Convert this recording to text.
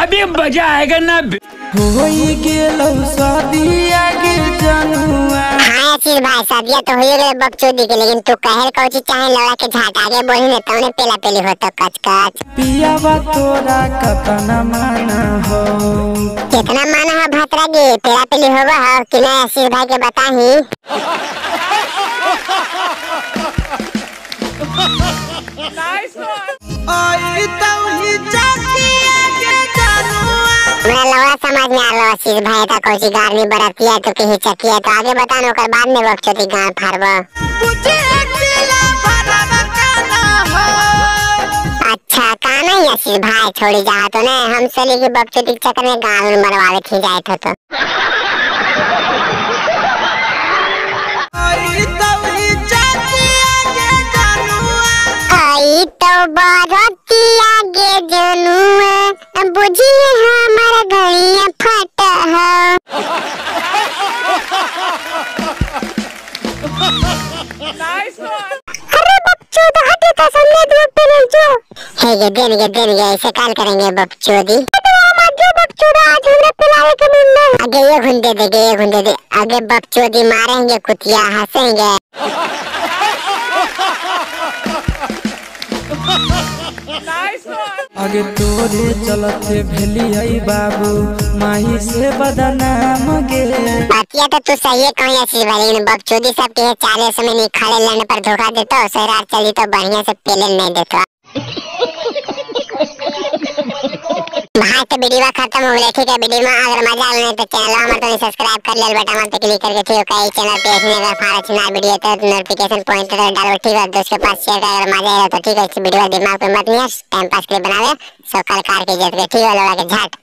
अभी मजा आएगा ना। होई गेलो शादिया के जनुआ। हाँ आशीष भाई शादिया तो होई गेलो बकचोदी के, लेकिन तू कहल कौची चाहे लड़ा के झाट आगे बोली ने तौने पेला पेली होतो कच कच। पिया बा तोरा कतना माना हो, कितना माना है भतरा गे, पेला पेली होबा हो कि नहीं आशीष भाई के बताही। आई तौही चाचिया के जनुआ। मेरा लौड़ा समझ में आ रहा आशीष भाई था कौची गार्मी बरतिया तो कहीं चकिया तो आगे बता नो कर बाद में बकचोदी गांव फारबा। मुझे अकेला भरवा काना हो। अच्छा काना ही आशीष भाई छोड़ी जा तो ना हम चले के बकचोदी के चक्कर में गांव में मरवावे थी जाए तो। आई तौही चाचिया के जनुआ। आई तो बरतिया गे जनुआ, बुझिए हमार घड़िया फट हो। अरे बकचोद हटे तो सामने दो पे नहीं जो है ये दिन ये ऐसे काल करेंगे बकचोदी। तो हम आज बकचोद आज हमने पिलावे के मिलना। आगे ये घुंडे दे आगे बकचोदी मारेंगे कुतिया हंसेंगे। आगे तोरे चलते भेली है बाबू माही से बदनाम गे। बातिया तो तू सही है कहीं आशीष भाई, लेकिन बकचोदी सब के चाले समय नहीं खड़े लड़ने पर धोखा देता, शहर चली तो बढ़िया से पेले नहीं देता। भाई तो वीडियो खत्म हो गया, ठीक है। वीडियो में अगर मजा आया तो चैनल हमारे तो सब्सक्राइब कर ले, बटन पे क्लिक करके ठीक है। चैनल पे इसमें फारा चुना वीडियो तो नोटिफिकेशन पॉइंट तो डालो, ठीक है। दोस्त के पास शेयर कर, अगर मजा आया तो ठीक है। इस वीडियो दिमाग पे मत नहीं टाइम पास के लिए बनावे, सब कल कार के जैसे ठीक है लड़ा के झाट।